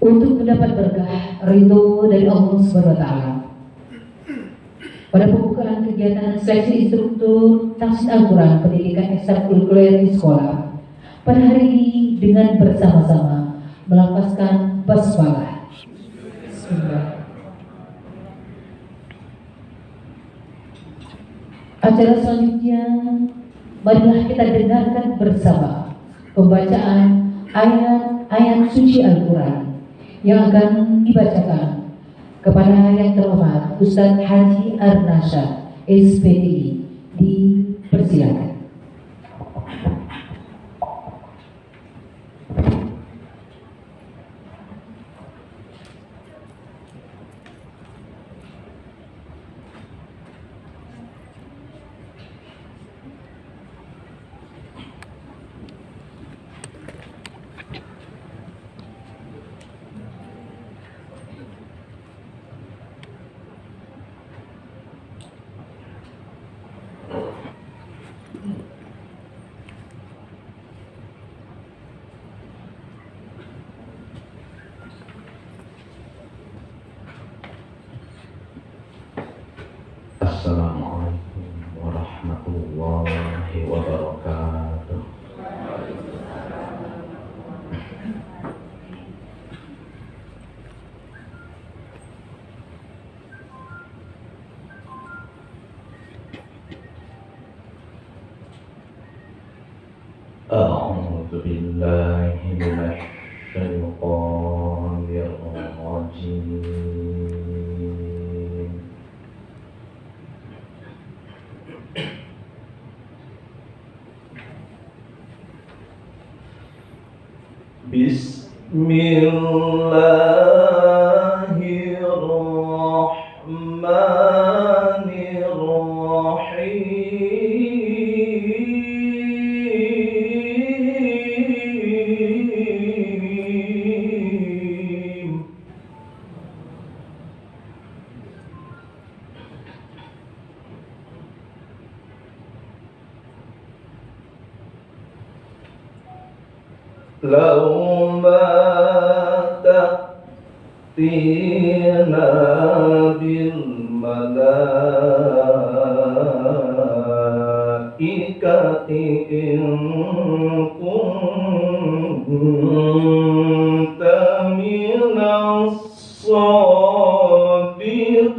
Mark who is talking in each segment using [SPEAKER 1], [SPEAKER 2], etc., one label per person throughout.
[SPEAKER 1] untuk mendapat berkah ridho dari Allah Subhanahu wa taala. Pada pembukaan kegiatan seleksi instruktur tafsir Al-Quran pendidikan ekstrakurikuler di sekolah, pada hari ini dengan bersama-sama melafazkan basmalah. Bismillah. Acara selanjutnya, marilah kita dengarkan bersama pembacaan ayat-ayat suci Al-Quran yang akan dibacakan kepada yang terhormat Ustaz Haji Arnasyad SPDI. Dipersilakan.
[SPEAKER 2] Assalamualaikum warahmatullahi wabarakatuh. A'udzu billahi minasy syaithanir rajim. Bismillahirrahmanirrahim. Law ma ta'tina bil malaikati in kunta minas sadiqin.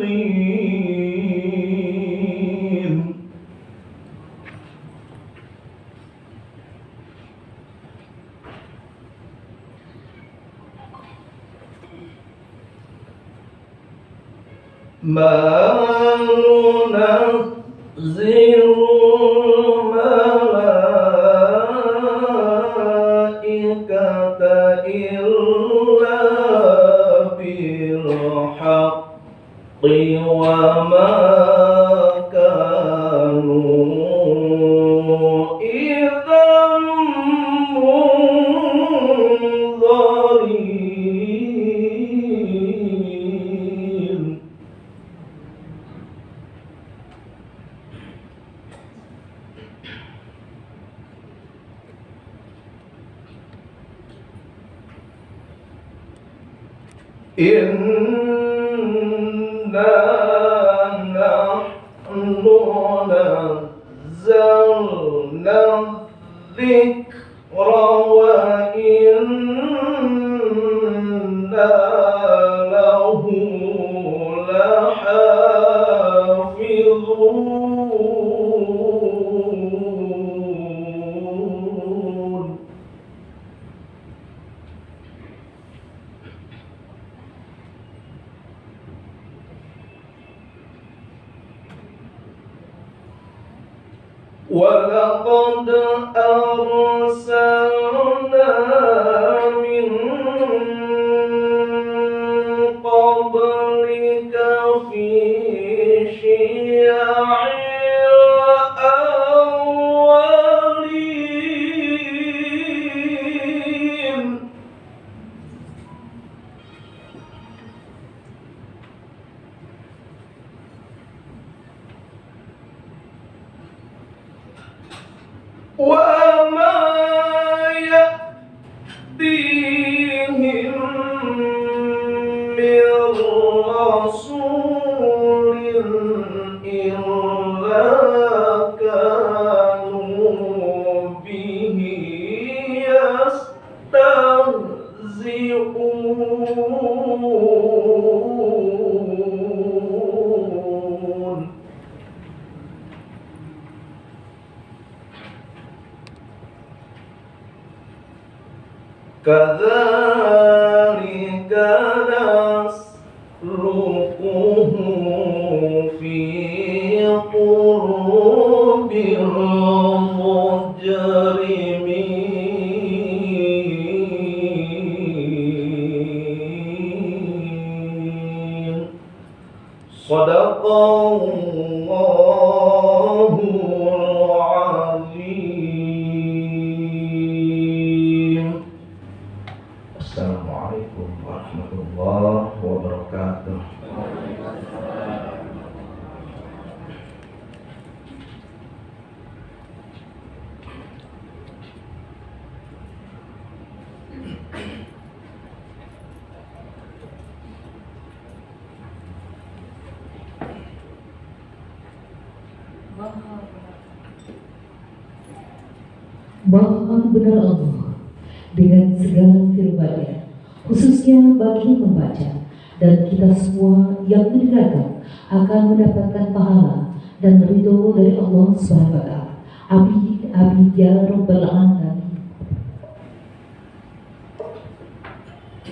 [SPEAKER 2] Ma nunazzilu malaikata illa bil haqqi wa ma kanu idzan munzirin. Inna nahnu nazzalna dzikra wa inna lahu lahafizun. وَلَقَدْ أَرْسَلْنَا مِنْ قَبْلِكَ فِي شِيَعِ الْأَوَّلِينَ. وَمَا يَأْتِيهِم رسول إلا كانوا به يستهزئون كذلك نسلكه في قلوب المجرمين صدق الله العظيم. Assalamualaikum warahmatullahi wabarakatuh.
[SPEAKER 1] Maha benar Allah dengan segala firman-Nya, khususnya bagi membaca dan kita semua yang mendengarkan akan mendapatkan pahala dan ridho dari Allah Subhanahu wa Ta'ala. Amin amin ya rabbal alamin.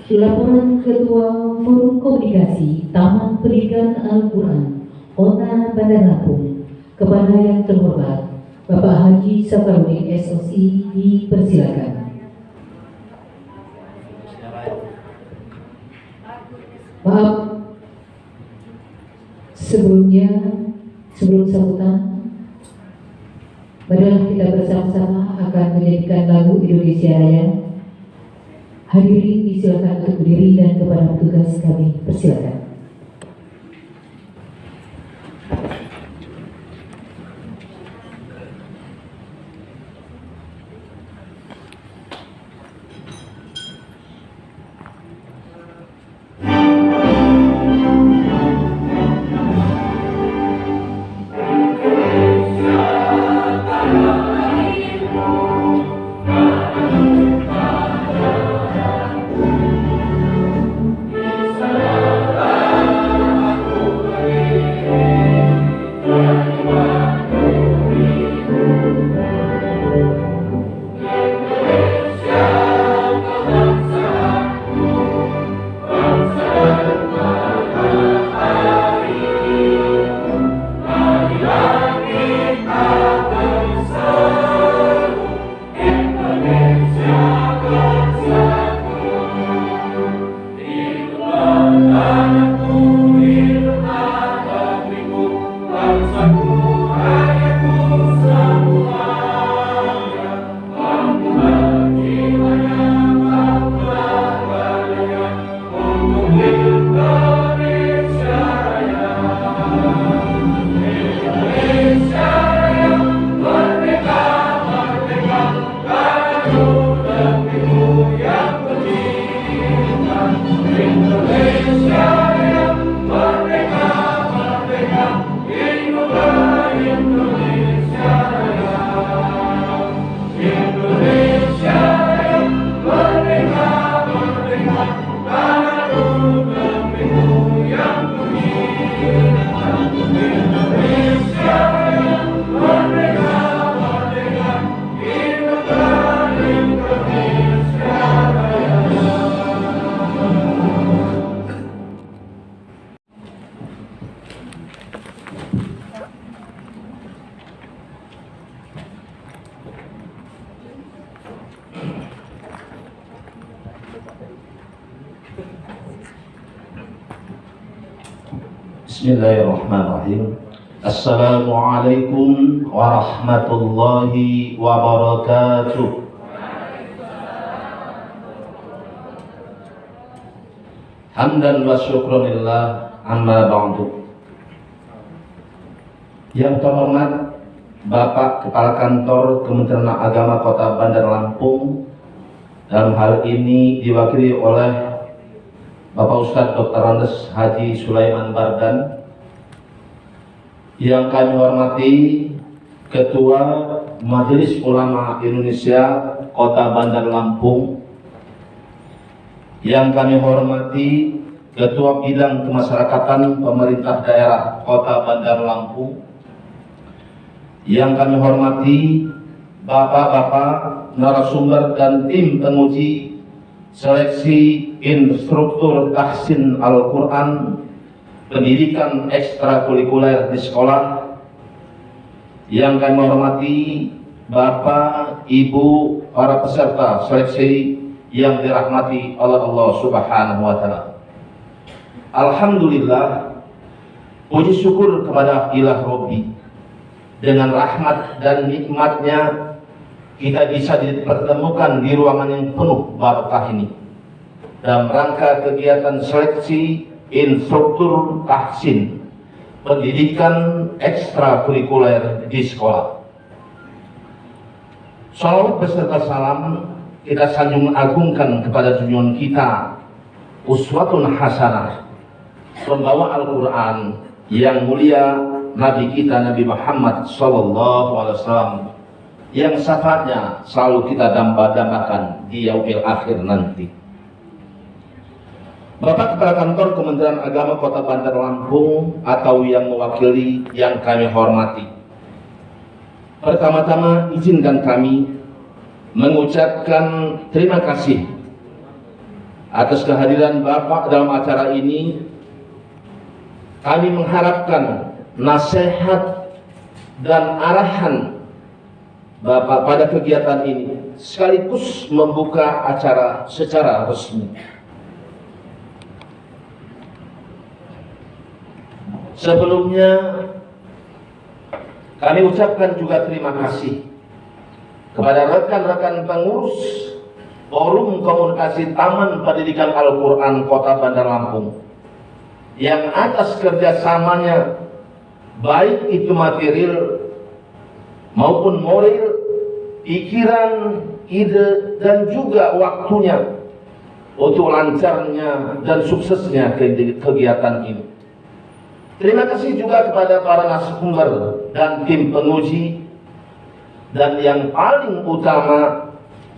[SPEAKER 1] Laporan Ketua Forum Komunikasi Taman Pendidikan Al-Quran Kota Bandar Lampung kepada yang terhormat Bapak Haji Safarudin SOC dipersilakan. Maaf, sebelum sambutan, marilah kita bersama-sama akan menyanyikan lagu Indonesia Raya. Hadirin disilakan untuk berdiri dan kepada petugas kami persilakan.
[SPEAKER 3] Bismillahirrahmanirrahim. Assalamualaikum warahmatullahi wabarakatuh. Hamdan wa syukranillah amma ba'du. Yang terhormat Bapak Kepala Kantor Kementerian Agama Kota Bandar Lampung, dalam hal ini diwakili oleh Bapak Ustadz Dr. Andes Haji Sulaiman Bardan, yang kami hormati Ketua Majelis Ulama Indonesia Kota Bandar Lampung, yang kami hormati Ketua Bidang Kemasyarakatan Pemerintah Daerah Kota Bandar Lampung, yang kami hormati Bapak-bapak narasumber dan tim penguji seleksi instruktur tahsin Al-Quran pendidikan ekstrakurikuler di sekolah, yang kami hormati Bapak, Ibu, para peserta seleksi yang dirahmati oleh Allah Subhanahu wa Ta'ala. Alhamdulillah, puji syukur kepada Ilah Robbi, dengan rahmat dan nikmatnya kita bisa dipertemukan di ruangan yang penuh barakah ini dalam rangka kegiatan seleksi instruktur tahsin pendidikan ekstrakurikuler di sekolah. Salawat beserta salam kita sanjung agungkan kepada junjungan kita, uswatun hasanah, pembawa Al-Quran yang mulia, Nabi kita Nabi Muhammad SAW, yang syafaatnya selalu kita dambakan di yaumil akhir nanti. Bapak Kepala Kantor Kementerian Agama Kota Bandar Lampung atau yang mewakili yang kami hormati, pertama-tama izinkan kami mengucapkan terima kasih atas kehadiran Bapak dalam acara ini. Kami mengharapkan nasihat dan arahan Bapak pada kegiatan ini sekaligus membuka acara secara resmi. Sebelumnya kami ucapkan juga terima kasih kepada rekan-rekan pengurus Forum Komunikasi Taman Pendidikan Al-Quran Kota Bandar Lampung yang atas kerjasamanya, baik itu material maupun moral, pikiran, ide, dan juga waktunya untuk lancarnya dan suksesnya kegiatan ini. Terima kasih juga kepada para narasumber dan tim penguji, dan yang paling utama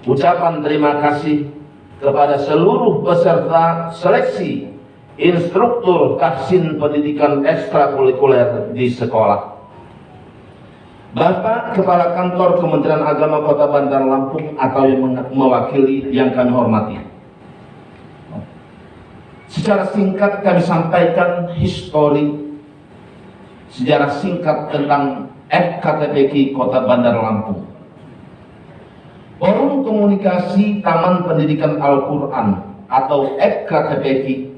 [SPEAKER 3] ucapan terima kasih kepada seluruh peserta seleksi instruktur tahsin pendidikan ekstrakurikuler di sekolah. Bapak Kepala Kantor Kementerian Agama Kota Bandar Lampung atau yang mewakili yang kami hormati, secara singkat kami sampaikan sejarah singkat tentang FKTPQ Kota Bandar Lampung. Forum Komunikasi Taman Pendidikan Al-Quran atau FKTPQ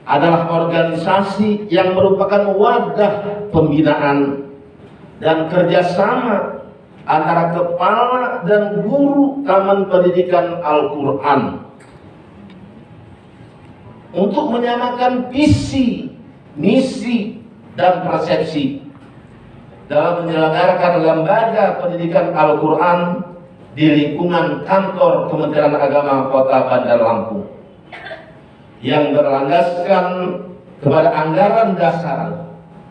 [SPEAKER 3] adalah organisasi yang merupakan wadah pembinaan dan kerjasama antara kepala dan guru Taman Pendidikan Al-Quran untuk menyamakan visi, misi, dan persepsi dalam menyelenggarakan lembaga pendidikan Al-Quran di lingkungan kantor Kementerian Agama Kota Bandar Lampung yang berlandaskan kepada anggaran dasar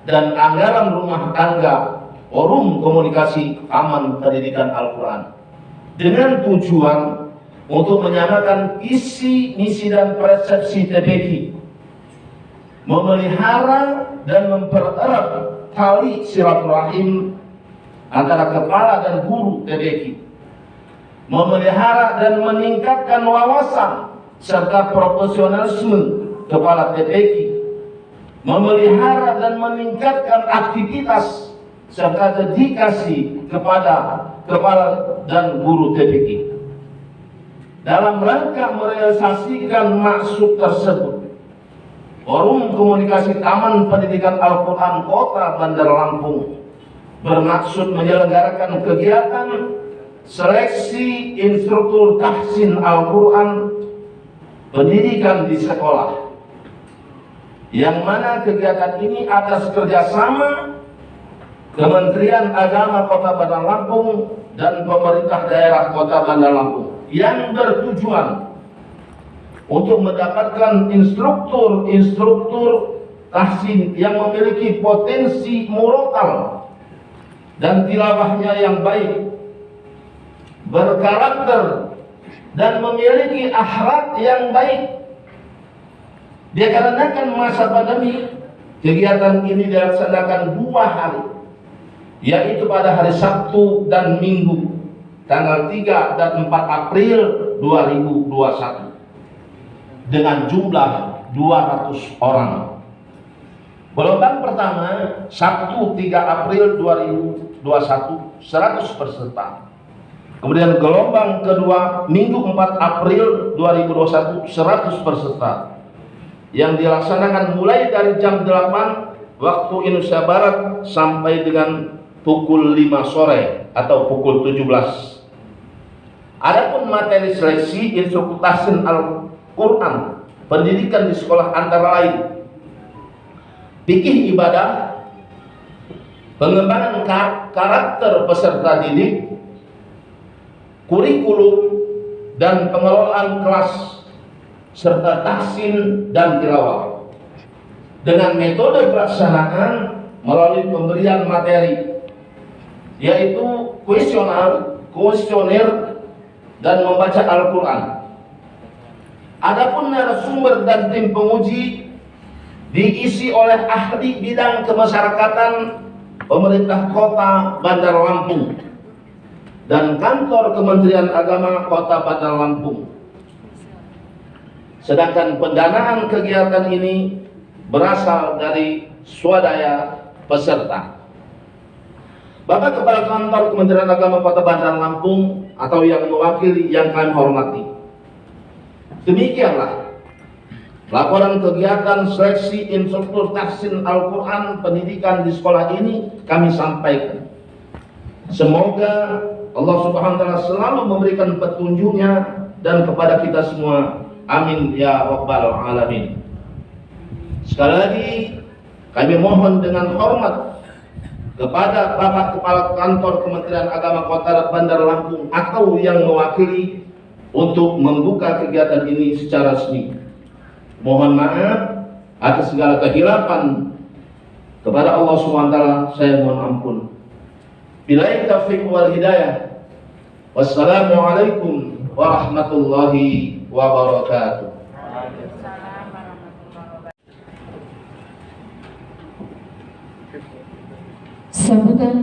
[SPEAKER 3] dan anggaran rumah tangga Forum Komunikasi Taman Pendidikan Al-Quran dengan tujuan untuk menyamakan visi, misi, dan persepsi TPQ, memelihara dan mempererat tali silaturahim antara kepala dan guru TPQ, memelihara dan meningkatkan wawasan serta profesionalisme kepala TPQ, memelihara dan meningkatkan aktivitas serta dedikasi kepada kepala dan guru TPQ. Dalam rangka merealisasikan maksud tersebut, Forum Komunikasi Taman Pendidikan Al-Quran Kota Bandar Lampung bermaksud menyelenggarakan kegiatan seleksi instruktur tahsin Al-Quran pendidikan di sekolah, yang mana kegiatan ini atas kerjasama Kementerian Agama Kota Bandar Lampung dan pemerintah daerah Kota Bandar Lampung, yang bertujuan untuk mendapatkan instruktur tahsin yang memiliki potensi murotal dan tilawahnya yang baik, berkarakter dan memiliki akhlak yang baik. Dikarenakan masa pandemi, kegiatan ini dilaksanakan 2 hari, yaitu pada hari Sabtu dan Minggu, tanggal 3 dan 4 April 2021, dengan jumlah 200 orang. Gelombang pertama, Sabtu 3 April 2021, 100 peserta. Kemudian gelombang kedua, Minggu 4 April 2021, 100 peserta. Yang dilaksanakan mulai dari jam 8 waktu Indonesia Barat sampai dengan pukul 5 sore atau pukul 17. Adapun materi seleksi instruktur tahsin Al-Quran pendidikan di sekolah antara lain fikih ibadah, pengembangan karakter peserta didik, kurikulum dan pengelolaan kelas, serta tahsin dan tilawah. Dengan metode pelaksanaan melalui pemberian materi, yaitu kuesioner dan membaca Al-Quran. Adapun narasumber dan tim penguji diisi oleh ahli bidang kemasyarakatan pemerintah kota Bandar Lampung dan kantor Kementerian Agama Kota Bandar Lampung. Sedangkan pendanaan kegiatan ini berasal dari swadaya peserta. Bapak Kepala Kantor Kementerian Agama Kota Bandar Lampung atau yang mewakili yang kami hormati, demikianlah laporan kegiatan seleksi instruktur tahsin Al-Quran pendidikan di sekolah ini kami sampaikan. Semoga Allah Subhanahu wa Ta'ala selalu memberikan petunjuknya dan kepada kita semua. Amin ya rabbal alamin. Sekali lagi kami mohon dengan hormat kepada Bapak Kepala Kantor Kementerian Agama Kota Bandar Lampung atau yang mewakili untuk membuka kegiatan ini secara resmi. Mohon maaf atas segala kehilapan. Kepada Allah SWT saya mohon ampun. Billahi taufiq wal hidayah. Wassalamualaikum warahmatullahi wabarakatuh.
[SPEAKER 1] Sambutan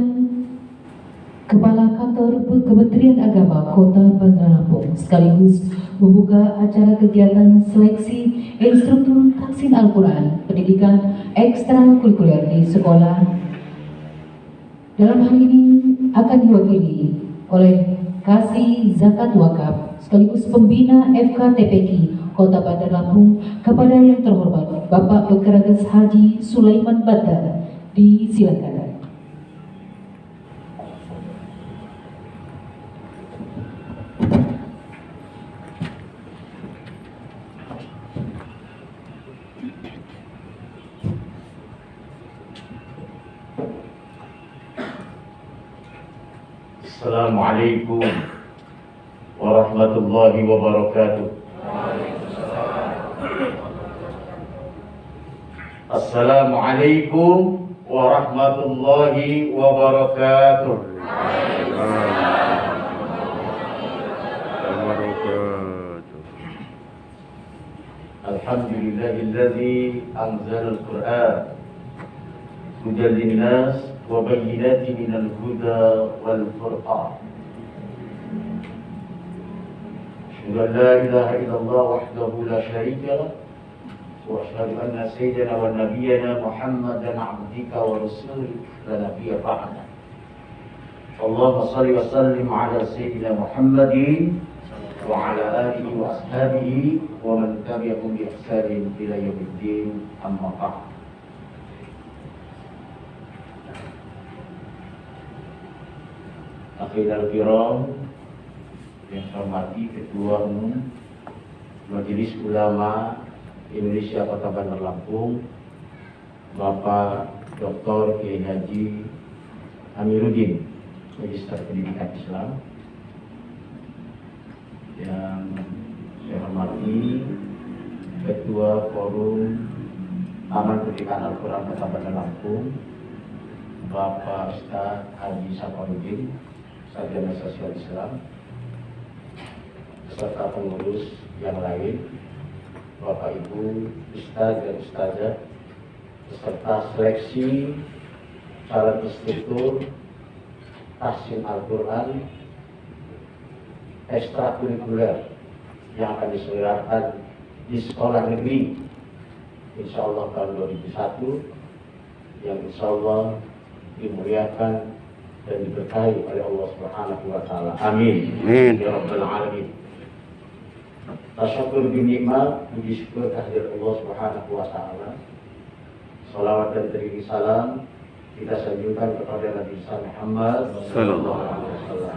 [SPEAKER 1] Kepala Kantor Kementerian Agama Kota Bandar Lampung sekaligus membuka acara kegiatan seleksi instruktur tahsin Al-Quran pendidikan ekstrakurikuler di sekolah. Dalam hal ini akan diwakili oleh Kasih Zakat Wakaf sekaligus pembina FKTPI Kota Bandar Lampung kepada yang terhormat Bapak Bekaragas Haji Sulaiman Badar. Disilakan.
[SPEAKER 4] Assalamualaikum warahmatullahi wabarakatuh. Assalamualaikum warahmatullahi wabarakatuh. Alhamdulillahilladzi anzala al-Qur'an hudan linnas wa bayyinatin minal huda wal furqan. Asyhadu an la ilaha illallah wahdahu la syarika lah wa asyhadu anna sayyidana wa nabiyyana Muhammadan abdika wa rasulika la nabiyya ba'da. Allahumma shalli wa sallim ala sayyidina Muhammadin wa ala alihi wa ashabihi wa man tabi'ahum bi ihsanin ila yaumiddin, amma ba'd. Akhirul kiram yang saya hormati Ketua Umum Majelis Ulama Indonesia Kota Bandar Lampung, Bapak Dr. Kiai Haji Amiruddin, Magister Pendidikan Islam, yang saya hormati Ketua Forum Taman Pendidikan Al-Quran Kota Bandar Lampung, Bapak Ustaz Haji Safarudin, Sarjana Sosial Islam, beserta pengurus yang lain, Bapak Ibu Ustaz dan Ustazah, beserta seleksi calon instruktur tahsin Al-Quran ekstrakurikuler yang akan diselenggarakan di sekolah negeri insya Allah tahun 2001, yang insya Allah dimuliakan dan diberkahi oleh Allah Subhanahu wa Ta'ala. Amin. Ya Rabbal Alamin. Tasyukur binikmat, puji syukur kehadirat Allah Subhanahu wa Ta'ala. Salawat dan terima salam kita sanjungkan kepada Nabi Muhammad sallallahu alaihi wasallam.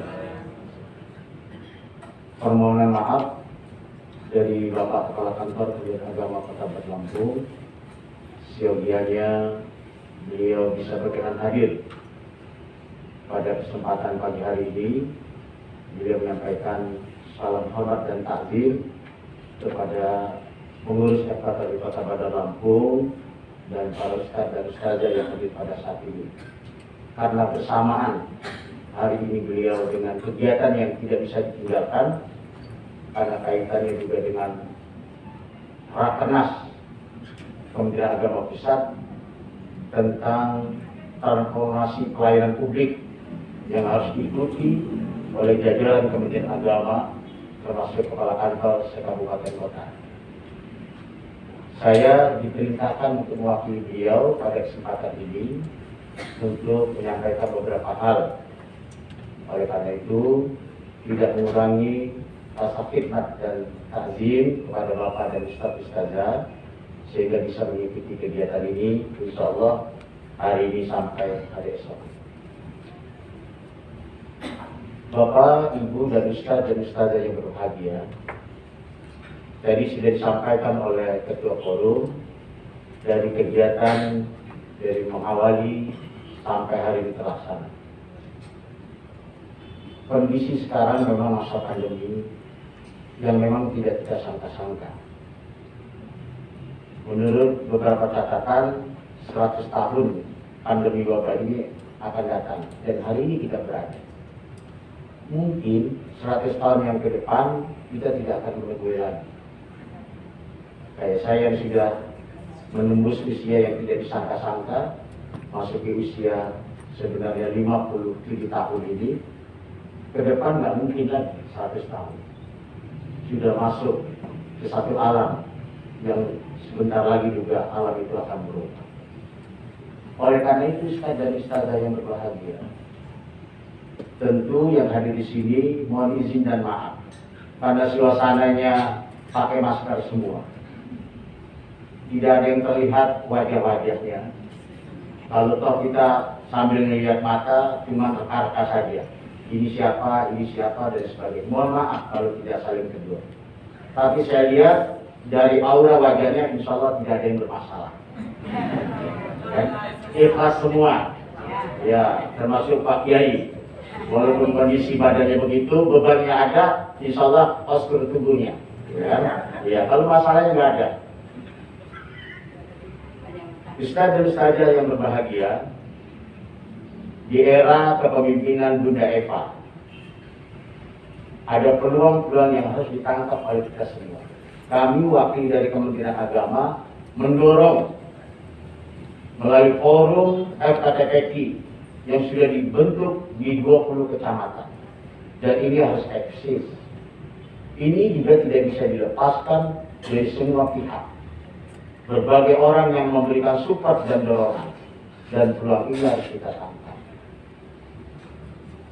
[SPEAKER 4] Permohonan maaf dari Bapak Kepala Kantor Kementerian Agama Kota Bandar Lampung, siogianya beliau bisa berkenan hadir pada kesempatan pagi hari ini. Beliau menyampaikan salam hormat dan takzim kepada pengurus FKTI Kota Bandar Lampung dan para ustaz dan ustazah yang hadir pada saat ini. Karena bersamaan hari ini beliau dengan kegiatan yang tidak bisa ditinggalkan, karena kaitannya juga dengan Rakernas Kementerian Agama Pusat tentang transformasi pelayanan publik yang harus diikuti oleh jajaran Kementerian Agama termasuk Kepala Kantor sekabupaten kota. Saya diperintahkan untuk mewakili beliau pada kesempatan ini untuk menyampaikan beberapa hal. Oleh karena itu, tidak mengurangi rasa khidmat dan takzim kepada Bapak dan Ustaz-Ustazah sehingga bisa mengikuti kegiatan ini insya Allah hari ini sampai hari esok. Bapak, Ibu, dan Ustaz dan Ustazah yang berbahagia, tadi sudah disampaikan oleh Ketua Forum dari kegiatan dari mengawali sampai hari ini terlaksana. Kondisi sekarang memang masa pandemi yang memang tidak kita sangka-sangka. Menurut beberapa catatan, 100 tahun pandemi wabah ini akan datang dan hari ini kita berada. Mungkin 100 tahun yang ke depan kita tidak akan menunggu lagi. Kayak saya yang sudah menembus usia yang tidak disangka-sangka, masuk ke usia sebenarnya 57 tahun ini, ke depan nggak mungkin lagi 100 tahun. Sudah masuk ke satu alam yang sebentar lagi juga alam itu akan berubah. Oleh karena itu, Ustaz dan Ustazah yang berbahagia, tentu yang hadir di sini mohon izin dan maaf karena suasananya pakai masker semua. Tidak ada yang terlihat wajah-wajahnya. Kalau toh kita sambil melihat mata cuma reka-reka saja. Ini siapa, dan sebagainya. Mohon maaf kalau tidak saling kedua. Tapi saya lihat dari aura wajahnya insya Allah tidak ada yang bermasalah. Ikhlas semua. Ya, termasuk Pak Kiai. Walaupun kondisi badannya begitu, bebannya ada, insya Allah postur tubuhnya. Ya, kalau masalahnya nggak ada. Ustaz dan Ustazah yang berbahagia, di era kepemimpinan Bunda Eva, ada peluang-peluang yang harus ditangkap oleh kita semua. Kami wakil dari Kementerian Agama mendorong melalui forum FKTPQ yang sudah dibentuk di 20 kecamatan. Dan ini harus eksis. Ini juga tidak bisa dilepaskan dari semua pihak. Berbagai orang yang memberikan support dan dorongan. Dan peluang ini harus kita tangkap.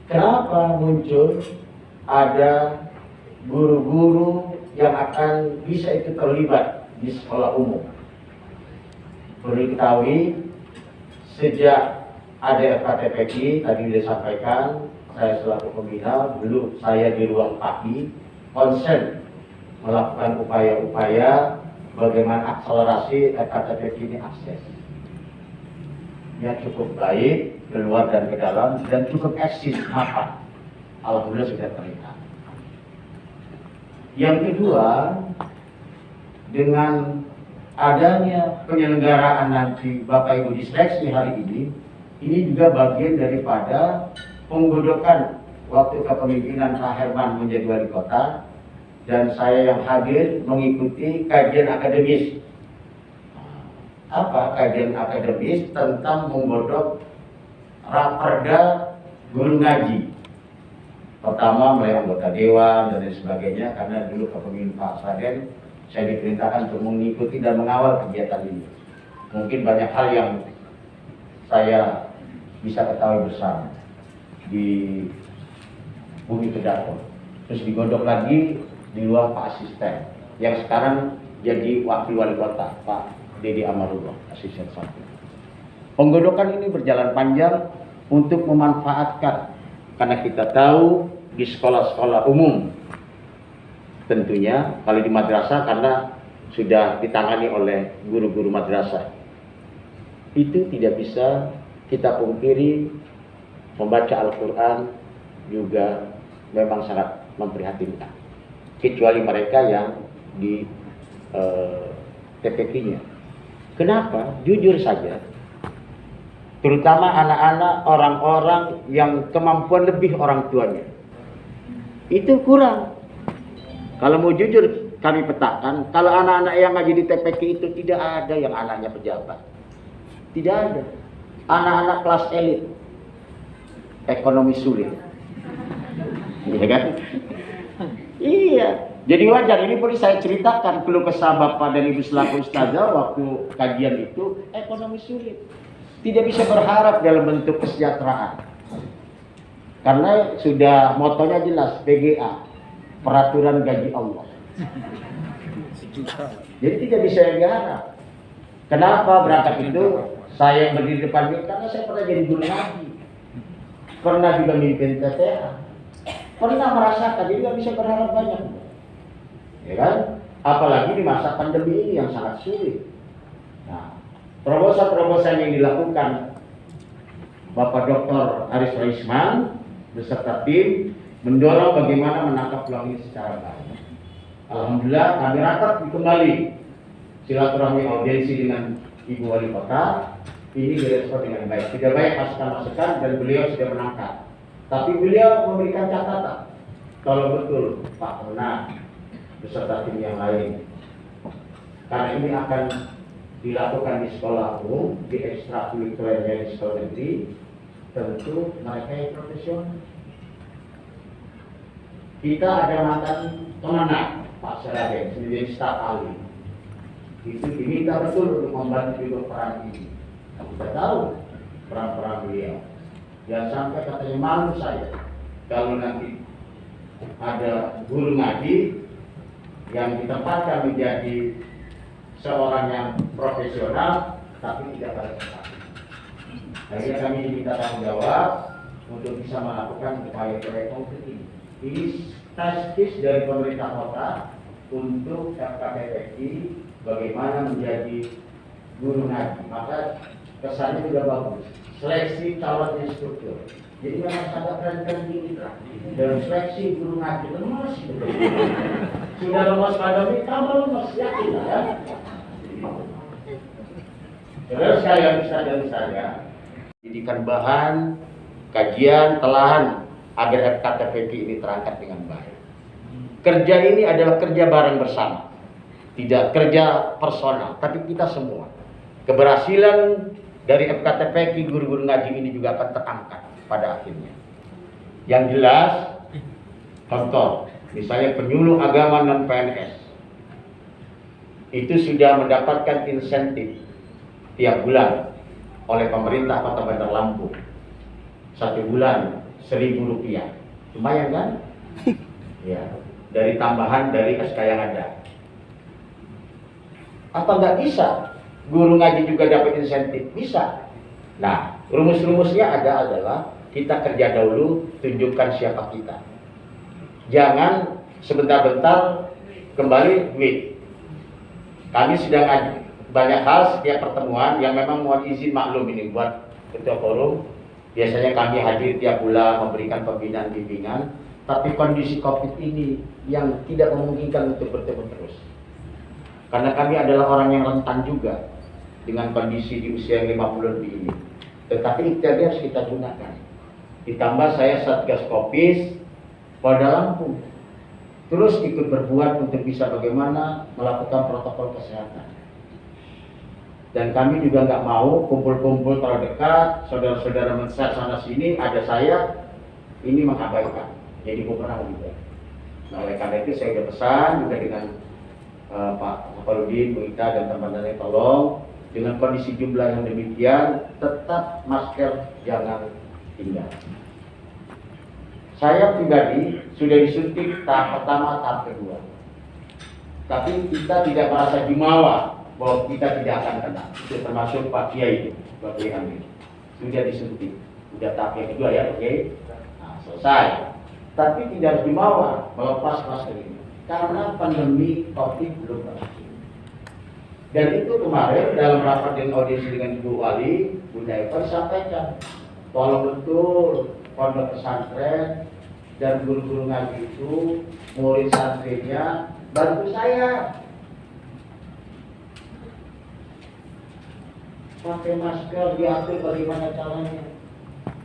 [SPEAKER 4] Kenapa muncul ada guru-guru yang akan bisa ikut terlibat di sekolah umum? Perlu diketahui, sejak ada FKTPQ, tadi disampaikan, saya selaku pembina, dulu saya di ruang pagi, konsen melakukan upaya-upaya bagaimana akselerasi FKTPQ ini akses. Yang cukup baik, keluar dan ke dalam, dan cukup eksis, mapan. Alhamdulillah sudah terlihat. Yang kedua, dengan adanya penyelenggaraan nanti Bapak Ibu diseleksi hari ini juga bagian daripada penggodokan waktu kepemimpinan Pak Herman menjadi wali kota, dan saya yang hadir mengikuti kajian akademis. Apa kajian akademis? Tentang menggodok raperda guru ngaji. Pertama mulai anggota dewan dan lain sebagainya, karena dulu kepemimpinan Pak Saden saya diperintahkan untuk mengikuti dan mengawal kegiatan ini. Mungkin banyak hal yang saya bisa ketahui bersama di Bumi Kedaton. Terus digodok lagi di luar Pak Asisten, yang sekarang jadi wakil wali kota, Pak Dede Amarullah, asisten 1. Penggodokan ini berjalan panjang untuk memanfaatkan, karena kita tahu di sekolah-sekolah umum, tentunya kalau di madrasah karena sudah ditangani oleh guru-guru madrasah, itu tidak bisa kita pungkiri, membaca Al-Quran juga memang sangat memprihatinkan, kecuali mereka yang di TPK-nya. Kenapa? Jujur saja, terutama anak-anak, orang-orang yang kemampuan lebih orang tuanya, itu kurang. Kalau mau jujur kami petakan, kalau anak-anak yang ngaji di TPK itu tidak ada yang anaknya pejabat, tidak ada. Anak-anak kelas elit, ekonomi sulit, iya kan? Iya. Jadi wajar, ini boleh saya ceritakan keluh kesah Bapak dan Ibu selaku ustazah waktu kajian itu, ekonomi sulit. Tidak bisa berharap dalam bentuk kesejahteraan. Karena sudah motonya jelas, PGA, peraturan gaji Allah. Jadi tidak bisa diharap. Kenapa berangkat itu? Saya yang berdiri depan ini karena saya pernah jadi guru ngaji. Pernah juga mimpin TTA. Pernah merasakan, jadi nggak bisa berharap banyak. Ya kan? Apalagi di masa pandemi ini yang sangat sulit. Nah, terobosan-terobosan yang dilakukan Bapak Dr. Aris Raisman beserta tim mendorong bagaimana menangkap peluang ini secara baik. Alhamdulillah kami rapat kembali silaturahmi audiensi dengan Ibu Wali Kota, ini direspon dengan baik. Tidak baik masukan-masukan dan beliau sudah menangkap. Tapi beliau memberikan catatan, kalau betul Pak Pernah beserta tim yang lain, karena ini akan dilakukan di sekolah umum, di ekstrakurikulernya di sekolah negeri, tentu mereka yang profesional. Kita ada mantan pemenang Pak Seragen, menjadi staf ahli. Itu diminta betul untuk membantu juga peran ini. Kita tahu peran-peran beliau. Jangan sampai katanya malu saya kalau nanti ada guru ngaji yang ditempatkan menjadi seorang yang profesional tapi tidak pada tempat. Akhirnya kami diminta tanggung jawab untuk bisa melakukan upaya-upaya konkret ini. Ini taskis dari pemerintah kota untuk FKTPI bagaimana menjadi guru ngaji. Maka kesannya juga bagus. Seleksi calon instruktur. Jadi memang sangat keren-keren tinggi lah. Dan seleksi guru ngaji lemas gitu. Sudah lemas pandemi, tambah lemas, yakin lah ya. Terus sekalian saya jadikan bahan kajian telahan agar FKTPI ini terangkat dengan baik. Kerja ini adalah kerja bareng bersama, tidak kerja personal, tapi kita semua. Keberhasilan dari FKTPI guru-guru ngaji ini juga akan terangkat pada akhirnya. Yang jelas, contoh, misalnya penyuluh agama non PNS itu sudah mendapatkan insentif tiap bulan oleh pemerintah Kota Bandar Lampung. 1 bulan Rp1.000. Lumayan kan? Ya, dari tambahan dari SK yang ada. Apa nggak bisa guru ngaji juga dapat insentif? Bisa. Nah, rumus-rumusnya adalah kita kerja dahulu, tunjukkan siapa kita. Jangan sebentar-bentar kembali duit. Kami sedang ngaji banyak hal setiap pertemuan yang memang mohon izin maklum ini buat ketua forum. Biasanya kami hadir tiap bulan memberikan pembinaan bimbingan, tapi kondisi COVID ini yang tidak memungkinkan untuk bertemu terus. Karena kami adalah orang yang rentan juga dengan kondisi di usia yang 50 lebih ini. Tetapi ikhtiar harus kita gunakan. Ditambah saya Satgas Kopis Polda Lampung. Terus ikut berbuat untuk bisa bagaimana melakukan protokol kesehatan. Dan kami juga nggak mau kumpul-kumpul terlalu dekat, saudara-saudara mesra sana sini, ada saya, ini mengabaikan. Jadi kurang gitu. Nah, oleh karena itu saya sudah pesan juga dengan Pak Safarudin, Bu Ita dan teman-teman, tolong dengan kondisi jumlah yang demikian, tetap masker jangan tinggal. Saya pribadi sudah disuntik tahap pertama, tahap kedua. Tapi kita tidak merasa jumawa bahwa kita tidak akan kena. Itu termasuk Pak Kiai, Pak Kiai Amin. Sudah disuntik. Sudah tahap yang kedua ya, oke? Nah, selesai. Tapi tidak harus jumawa melepas masker ini. Karena pandemi COVID belum berakhir. Dan itu kemarin dalam rapat dengan audiensi dengan Ibu Wali, Bunda Eva disampaikan, tolong betul pondok pesantren dan guru-guru ngaji itu, murid santrinya bantu saya pakai masker, diatur bagaimana caranya,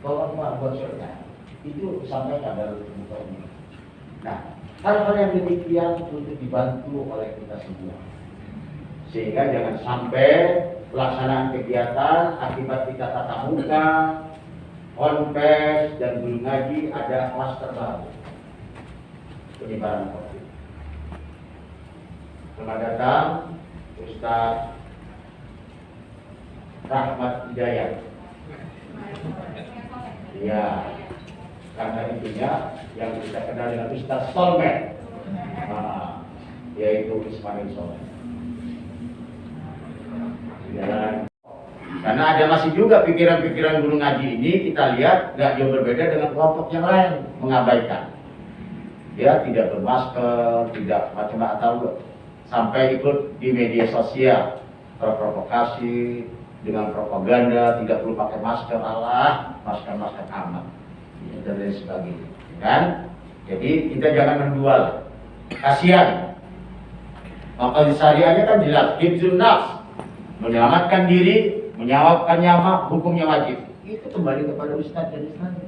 [SPEAKER 4] bawa buat surga. Itu sampaikan dalam buku ini. Nah, hal-hal yang demikian untuk dibantu oleh kita semua. Sehingga jangan sampai pelaksanaan kegiatan akibat kita tatap muka, onpes dan guru ngaji ada klaster baru penyebaran COVID. Selamat datang Ustaz Rahmat Hidayat. Ya, karena itunya yang kita kenal dengan Ustaz Solmed, yaitu Ismail Solmed. Karena ada masih juga pikiran-pikiran guru ngaji ini kita lihat nggak jauh berbeda dengan kelompok yang lain, mengabaikan. Dia tidak bermasker, tidak macam-macam, atau sampai ikut di media sosial terprovokasi dengan propaganda, tidak perlu pakai masker, Allah, masker aman, ya, dan lain sebagainya, kan? Jadi kita jangan mendual, kasihan. Maka di syariahnya kan jelas, hifdzun nafs, menyelamatkan diri, menyawabkan nyawa, hukumnya wajib. Itu kembali kepada Ustadz dan Ustadz.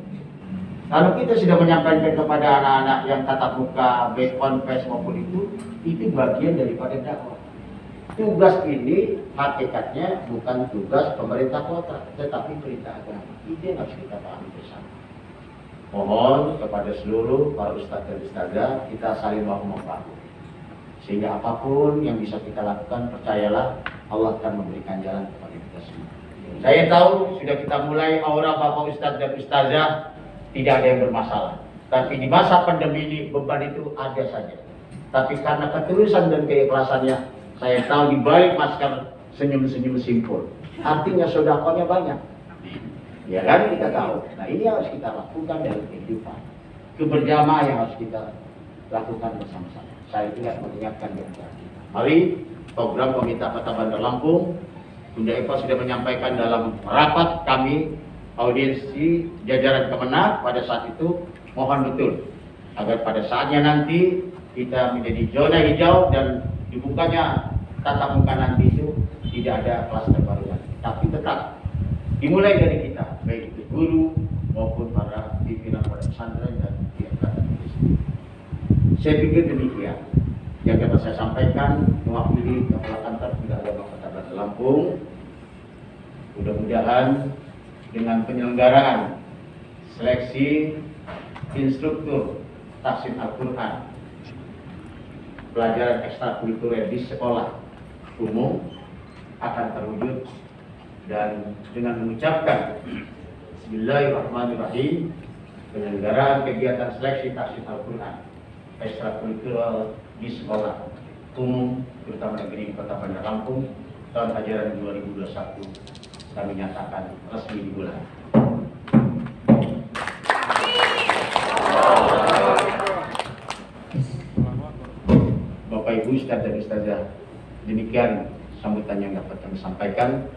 [SPEAKER 4] Kalau kita sudah menyampaikan kepada anak-anak yang tatap muka, baik on-face maupun itu bagian daripada dakwah. Tugas ini hakikatnya bukan tugas pemerintah kota, tetapi perintah agama. Itu yang harus kita pahami bersama. Mohon kepada seluruh para ustadz dan ustadzah kita saling bahu-membahu. Sehingga apapun yang bisa kita lakukan, percayalah Allah akan memberikan jalan kepada kita semua. Saya tahu sudah kita mulai aura bapak ustadz dan ustadzah tidak ada yang bermasalah. Tapi di masa pandemi ini beban itu ada saja. Tapi karena ketulusan dan keikhlasannya, saya tahu di balik masker senyum-senyum simpul. Artinya sedekahnya banyak. Ya kan, kita tahu. Nah, ini harus kita lakukan dalam kehidupan. Keberjamaah yang harus kita lakukan bersama-sama. Saya tidak mengingatkan di antara kita. Mari, program Pemerintah Kota Bandar Lampung, Bunda Eva sudah menyampaikan dalam rapat kami audiensi jajaran Kemenak pada saat itu, mohon betul agar pada saatnya nanti kita menjadi zona hijau dan dibukanya tatap muka nanti itu tidak ada klaster baru lagi. Tapi tetap dimulai dari kita, baik itu guru maupun para pimpinan pada pesantren dan pihak. Saya pikir demikian yang dapat saya sampaikan mewakili Kepala Kantor Bidang Agama Kota Bandar Lampung. Mudah-mudahan dengan penyelenggaraan seleksi instruktur tafsir Al-Quran, pelajaran ekstrakurikuler di sekolah umum akan terwujud, dan dengan mengucapkan Bismillahirrahmanirrahim, penyelenggaraan kegiatan seleksi tafsir Al-Quran ekstrakurikuler di sekolah umum terutama negeri Kota Bandar Lampung tahun ajaran 2021 kami nyatakan resmi dimulai. Bapak Ibu Ustadz dan Ustazah, demikian sambutan yang dapat kami sampaikan.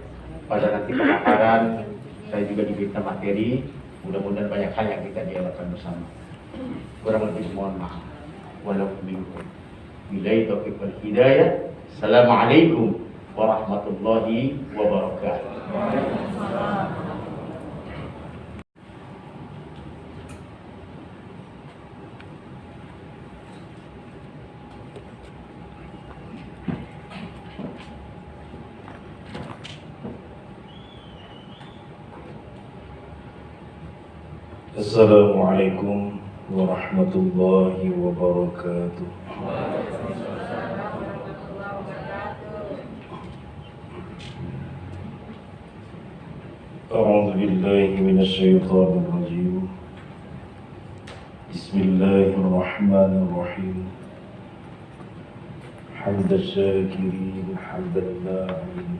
[SPEAKER 4] Pada nanti pemaparan saya juga diminta materi, mudah-mudahan banyak hal yang kita dialogkan bersama. Kurang lebih mohon maaf. Walau minkum. Billahi taufiq wal hidayah. Assalamualaikum warahmatullahi wabarakatuh.
[SPEAKER 2] Assalamualaikum warahmatullahi wabarakatuh. أعوذ بالله من الشيطان الرجيم. بسم الله الرحمن الرحيم. حمد الشاكرين حمدا الناعمين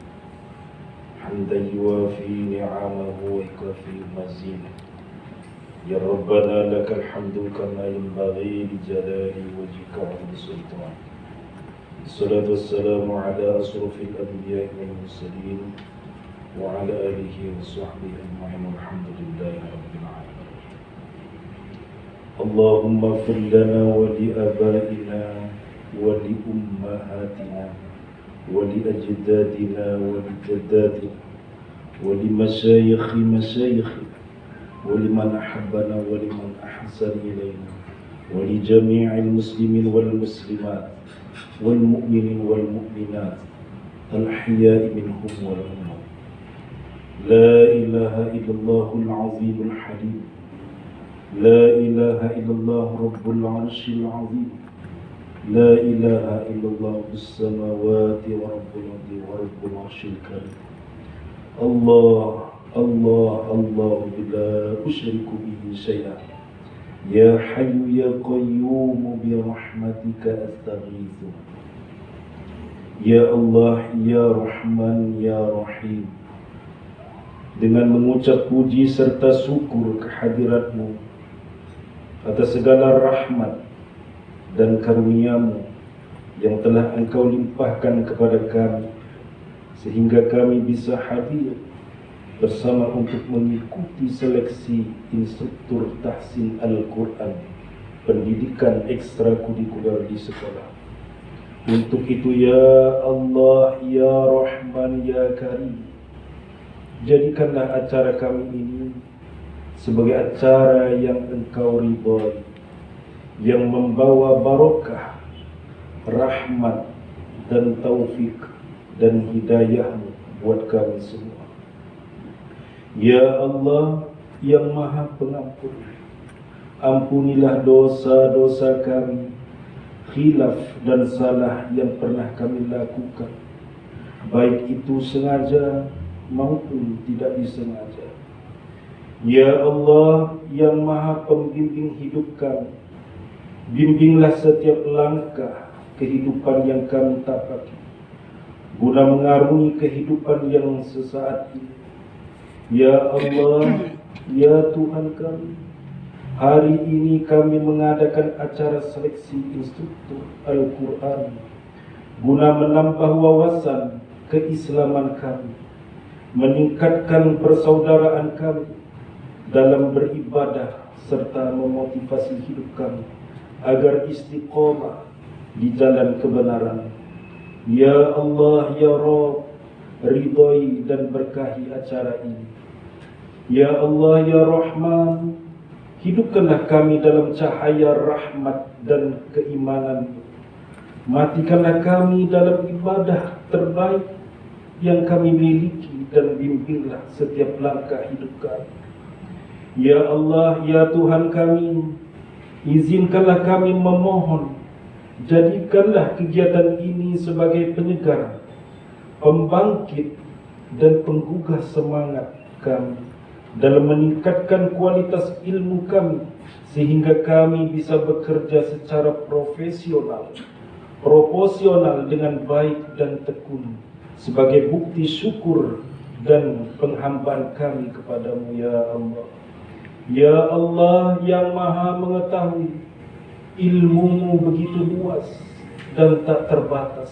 [SPEAKER 2] حمدا يوافي نعمه ويكفي مزيده. يا ربنا لك الحمد كما ينبغي لجلال وجهك وعظيم سلطانك. الصلاة والسلام على أشرف الأنبياء والمرسلين وعلى آله وصحبه أجمعين والحمد لله رب العالمين. اللهم اغفر لنا ولآبائنا ولأمهاتنا ولأجدادنا ولجداتنا ولمشايخ مشايخنا ولمن أحبنا ولمن أحسن إلينا ولجميع المسلمين والمسلمات والمؤمنين والمؤمنات الأحياء منهم والأموات. لا إله إلا الله العظيم الحليم. لا إله إلا الله رب العرش العظيم. لا إله إلا الله في السماوات ورب الأرض ورب العرش الكريم. الله الله الله لا أشرك به شيئا. يا حي يا قيوم برحمتك أستغيث. Ya Allah, Ya Rahman, Ya Rahim. Dengan mengucap puji serta syukur kehadirat-Mu atas segala rahmat dan karunia-Mu yang telah Engkau limpahkan kepada kami, sehingga kami bisa hadir bersama untuk mengikuti seleksi instruktur tahsin Al-Quran, pendidikan ekstrakurikuler di sekolah. Untuk itu ya Allah, Ya Rahman, Ya Karim, jadikanlah acara kami ini sebagai acara yang Engkau ridhai, yang membawa barokah, rahmat dan taufik dan hidayah-Mu buat kami semua. Ya Allah yang Maha Pengampun, ampunilah dosa-dosa kami, khilaf dan salah yang pernah kami lakukan, baik itu sengaja maupun tidak disengaja. Ya Allah yang Maha Pembimbing hidup kami, bimbinglah setiap langkah kehidupan yang kami tapaki, guna mengarungi kehidupan yang sesaat ini. Ya Allah, ya Tuhan kami, hari ini kami mengadakan acara seleksi instruktur Al-Quran guna menambah wawasan keislaman kami, meningkatkan persaudaraan kami dalam beribadah, serta memotivasi hidup kami agar istiqomah di jalan kebenaran. Ya Allah, Ya Rabb, ridhai dan berkahi acara ini. Ya Allah, Ya Rahman, hidupkanlah kami dalam cahaya rahmat dan keimanan. Matikanlah kami dalam ibadah terbaik yang kami miliki dan bimbinglah setiap langkah hidup kami. Ya Allah, Ya Tuhan kami, izinkanlah kami memohon, jadikanlah kegiatan ini sebagai penyegar, pembangkit dan penggugah semangat kami dalam meningkatkan kualitas ilmu kami, sehingga kami bisa bekerja secara profesional, proporsional dengan baik dan tekun, sebagai bukti syukur dan penghambaan kami kepadamu, Ya Allah. Ya Allah yang Maha mengetahui, ilmu-Mu begitu luas dan tak terbatas.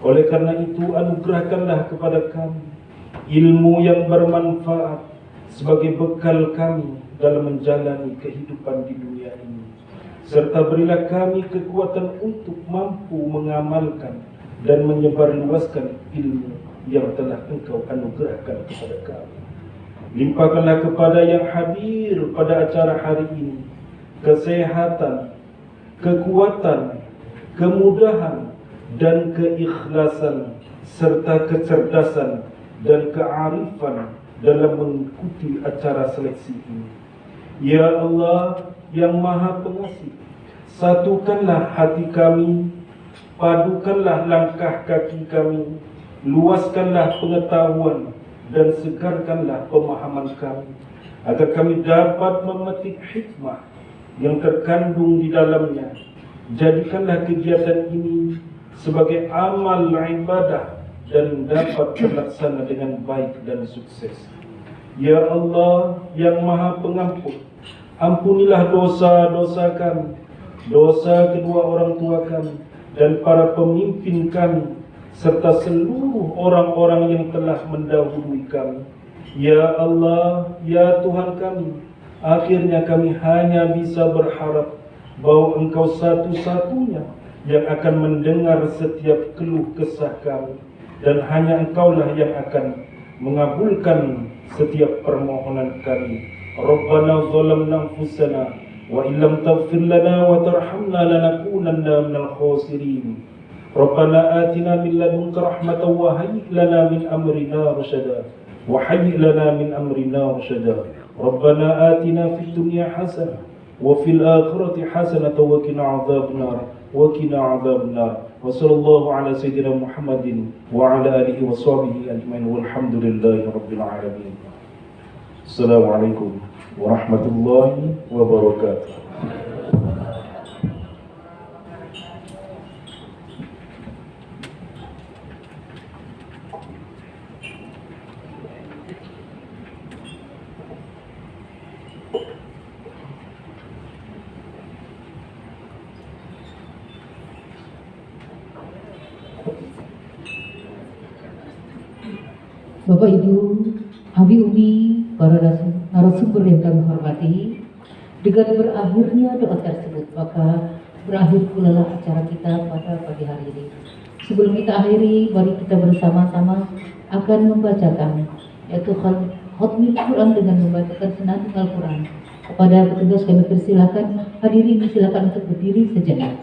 [SPEAKER 2] Oleh karena itu, anugerahkanlah kepada kami ilmu yang bermanfaat sebagai bekal kami dalam menjalani kehidupan di dunia ini, serta berilah kami kekuatan untuk mampu mengamalkan dan menyebarluaskan ilmu yang telah Engkau anugerahkan kepada kami. Limpahkanlah kepada yang hadir pada acara hari ini kesehatan, kekuatan, kemudahan, dan keikhlasan serta kecerdasan dan kearifan dalam mengikuti acara seleksi ini. Ya Allah yang Maha Pengasih, satukanlah hati kami, padukanlah langkah kaki kami, luaskanlah pengetahuan dan segarkanlah pemahaman kami, agar kami dapat memetik hikmah yang terkandung di dalamnya. Jadikanlah kegiatan ini sebagai amal ibadah dan dapat terlaksana dengan baik dan sukses. Ya Allah yang Maha Pengampun, ampunilah dosa-dosa kami, dosa kedua orang tua kami, dan para pemimpin kami, serta seluruh orang-orang yang telah mendahului kami. Ya Allah, ya Tuhan kami, akhirnya kami hanya bisa berharap bahwa Engkau satu-satunya yang akan mendengar setiap keluh kesah kami, dan hanya Engkaulah yang akan mengabulkan setiap permohonan kami. Rabbana zalamna anfusana wa illam taghfir lana wa tarhamna lanakunanna minal khasirin. Rabbana atina min ladunka rahmatan wa hayyi' lana min amrina rasyada wa hayyi' lana min amrina rasyada. Rabbana atina fid dunya hasanah wa fil akhirati hasanah wa qina adzabannar wa qina adzabannar. Wa sallallahu ala sayyidina Muhammadin wa ala alihi wa sahbihi ajmain walhamdulillahi rabbil alamin. Assalamualaikum warahmatullahi wabarakatuh.
[SPEAKER 1] Bapak Ibu, Abi Umi, para narasumber yang kami hormati, dengan berakhirnya doa tersebut maka berakhir pula acara kita pada pagi hari ini. Sebelum kita akhiri, mari kita bersama-sama akan membacakan yaitu khatmil Quran dengan membacakan senandung Al-Quran. Kepada petugas kami persilakan, hadirin silakan untuk berdiri sejenak.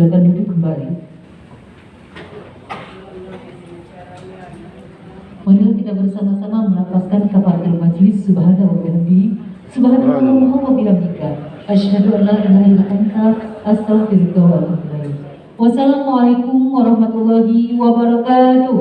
[SPEAKER 1] silakan duduk kembali. Mari kita bersama-sama melafazkan kafaratul majlis subhanahu wa bihamdihi, subhanallah wa bihamdika, asyhadu an la ilaha illa anta, astaghfiruka wa atubu ilaik. Wassalamualaikum warahmatullahi wabarakatuh.